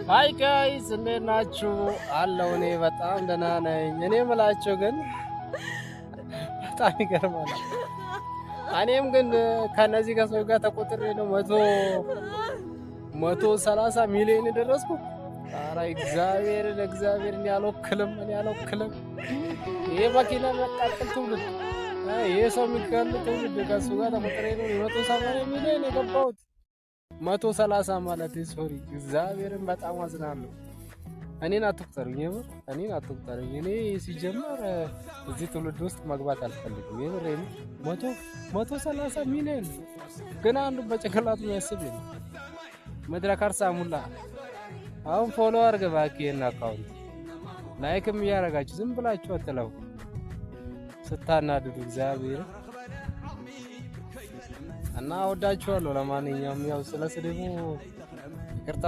ሃይ ጋይስ እንዴት ናችሁ? አለው እኔ በጣም ደህና ነኝ። እኔ የምላቸው ግን በጣም ይገርማል። እኔም ግን ከነዚህ ከሰው ጋር ተቆጥሬ ነው 130 ሚሊዮን የደረስኩ። ኧረ እግዚአብሔርን ያልወክልም እኔ ያልወክልም። ይሄ መኪና የሚያቃጥል ትውልድ፣ ይሄ ሰው የሚገል ትውልድ ከሱ ጋር ተቆጥሬ ነው 180 ሚሊዮን የገባሁት። 130 ማለት ሶሪ፣ እግዚአብሔርን በጣም አዝናለሁ። እኔን አትቁጠሩኝ፣ የምር እኔን አትቁጠሩኝ። እኔ ሲጀመር እዚህ ትውልድ ውስጥ መግባት አልፈልግም። የምር 130 ሚሊዮን ግን አንዱ በጭንቅላቱ የሚያስብ ነው። ምድረ ከርሳ ሙላ። አሁን ፎሎ አድርግ እባክህ ይሄን አካውንት፣ ላይክም እያደረጋችሁ ዝም ብላችሁ አትለፉ ስታናድዱ እግዚአብሔር እና ወዳችኋለሁ። ለማንኛውም ያው ስለ ስድቡ ይቅርታ